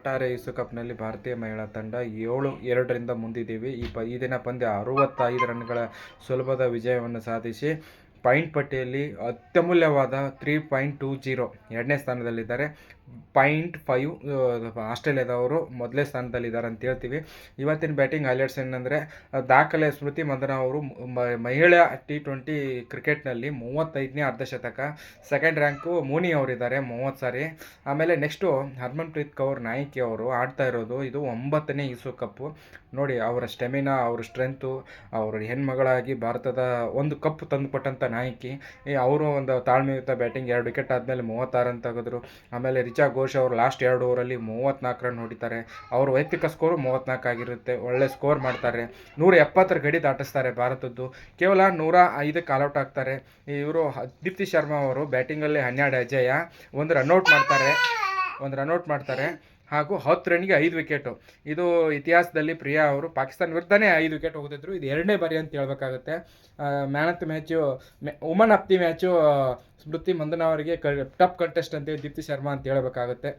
ಒಟ್ಟಾರೆ ವಿಶ್ವಕಪ್ನಲ್ಲಿ ಭಾರತೀಯ ಮಹಿಳಾ ತಂಡ 7-2ರಿಂದ ಮುಂದಿದ್ದೀವಿ. ಈ ದಿನ ಪಂದ್ಯ 65 ರನ್ಗಳ ಸುಲಭದ ವಿಜಯವನ್ನು ಸಾಧಿಸಿ ಪಾಯಿಂಟ್ ಪಟ್ಟಿಯಲ್ಲಿ ಅತ್ಯಮೂಲ್ಯವಾದ 3.20 ಎರಡನೇ ಸ್ಥಾನದಲ್ಲಿದ್ದಾರೆ. 0.5 ಆಸ್ಟ್ರೇಲಿಯಾದವರು ಮೊದಲೇ ಸ್ಥಾನದಲ್ಲಿದ್ದಾರೆ ಅಂತ ಹೇಳ್ತೀವಿ. ಇವತ್ತಿನ ಬ್ಯಾಟಿಂಗ್ ಹೈಲೈಟ್ಸ್ ಏನಂದರೆ, ದಾಖಲೆ ಸ್ಮೃತಿ ಮಂದನ ಅವರು ಮಹಿಳಾ T20 ಕ್ರಿಕೆಟ್ನಲ್ಲಿ 35ನೇ ಅರ್ಧಶತಕ. ಸೆಕೆಂಡ್ ರ್ಯಾಂಕು ಮೂನಿ ಅವರಿದ್ದಾರೆ 30 ಸಾರಿ. ಆಮೇಲೆ ನೆಕ್ಸ್ಟು ಹರ್ಮನ್ಪ್ರೀತ್ ಕೌರ್ ನಾಯಕಿ ಅವರು ಆಡ್ತಾ ಇರೋದು ಇದು 9ನೇ ವಿಶ್ವಕಪ್ಪು. ನೋಡಿ ಅವರ ಸ್ಟೆಮಿನಾ, ಅವ್ರ ಸ್ಟ್ರೆಂತು, ಅವರು ಹೆಣ್ಮಗಳಾಗಿ ಭಾರತದ ಒಂದು ಕಪ್ ತಂದುಕೊಟ್ಟಂಥ ನಾಯಕಿ. ಅವರು ಒಂದು ತಾಳ್ಮೆಯುತ ಬ್ಯಾಟಿಂಗ್, 2 ವಿಕೆಟ್ ಆದಮೇಲೆ 36 ರನ್ ತೆಗೆದ್ರು. ಆಮೇಲೆ ರಿಚಾ ಘೋಷ್ ಅವರು ಲಾಸ್ಟ್ 2 ಓವರಲ್ಲಿ 34 ರನ್ ಹೊಡಿತಾರೆ. ಅವ್ರ ವೈಯಕ್ತಿಕ ಸ್ಕೋರು 34 ಆಗಿರುತ್ತೆ. ಒಳ್ಳೆ ಸ್ಕೋರ್ ಮಾಡ್ತಾರೆ. 170 ಗಡಿ ದಾಟಿಸ್ತಾರೆ ಭಾರತದ್ದು. ಕೇವಲ 105ಕ್ಕೆ ಆಲ್ಔಟ್ ಆಗ್ತಾರೆ. ಇವರು ದೀಪ್ತಿ ಶರ್ಮಾ ಅವರು ಬ್ಯಾಟಿಂಗಲ್ಲಿ 12 ಅಜಯ, ಒಂದು ರನ್ಔಟ್ ಮಾಡ್ತಾರೆ ಹಾಗೂ 10 ರನ್ಗೆ 5 ವಿಕೆಟು. ಇದು ಇತಿಹಾಸದಲ್ಲಿ ಪ್ರಿಯಾ ಅವರು ಪಾಕಿಸ್ತಾನ ವಿರುದ್ಧನೇ 5 ವಿಕೆಟ್ ಹೋಗಿದ್ರು. ಇದು 2ನೇ ಬಾರಿ ಅಂತ ಹೇಳ್ಬೇಕಾಗುತ್ತೆ. Man of the match, woman of the match Smriti Mandhana ಅವರಿಗೆ ಟಫ್ ಕಂಟೆಸ್ಟ್ ಅಂತೇಳಿ ದೀಪ್ತಿ ಶರ್ಮಾ ಅಂತ ಹೇಳಬೇಕಾಗುತ್ತೆ.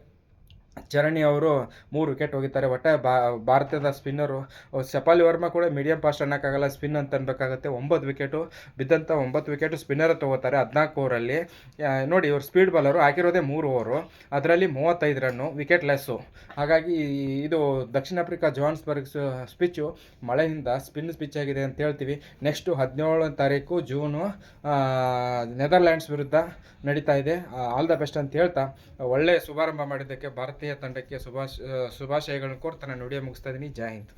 ಚರಣಿ ಅವರು 3 ವಿಕೆಟ್ ಹೋಗಿದ್ದಾರೆ. ಒಟ್ಟಾರೆ ಭಾರತದ ಸ್ಪಿನ್ನರು ಶಪಾಲಿ ವರ್ಮಾ ಕೂಡ ಮೀಡಿಯಂ ಫಾಸ್ಟ್ ಅನ್ನೋಕ್ಕಾಗಲ್ಲ, ಸ್ಪಿನ್ ಅಂತ ಅನ್ಬೇಕಾಗುತ್ತೆ. 9 ವಿಕೆಟು ಬಿದ್ದಂಥ 9 ವಿಕೆಟು ಸ್ಪಿನ್ನರ್ ತೊಗೋತಾರೆ 14 ಓವರಲ್ಲಿ. ನೋಡಿ ಇವರು ಸ್ಪೀಡ್ ಬಾಲರು, ಹಾಕಿರೋದೇ 3 ಓವರು, ಅದರಲ್ಲಿ 35 ರನ್ನು, ವಿಕೆಟ್ ಲೆಸ್ಸು. ಹಾಗಾಗಿ ಇದು ದಕ್ಷಿಣ ಆಫ್ರಿಕಾ ಜೋಹಾನ್ಸ್ಬರ್ಗ್ ಸ್ಪಿಚ್ಚು ಮಳೆಯಿಂದ ಸ್ಪಿನ್ ಸ್ಪಿಚ್ ಆಗಿದೆ ಅಂತ ಹೇಳ್ತೀವಿ. ನೆಕ್ಸ್ಟು 17ನೇ ತಾರೀಕು ಜೂನು ನೆದರ್ಲ್ಯಾಂಡ್ಸ್ ವಿರುದ್ಧ ನಡೀತಾ ಇದೆ. ಆಲ್ ದ ಬೆಸ್ಟ್ ಅಂತ ಹೇಳ್ತಾ ಒಳ್ಳೆ ಶುಭಾರಂಭ ಮಾಡಿದ್ದಕ್ಕೆ ಭಾರತೀಯ ತಂಡಕ್ಕೆ ಶುಭಾಶಯಗಳನ್ನು ಕೋರ್ತಾ ನಾನು ವಿಡಿಯೋ ಮುಗಿಸ್ತಾ ಇದ್ದೀನಿ. ಜೈ ಹಿಂದ್.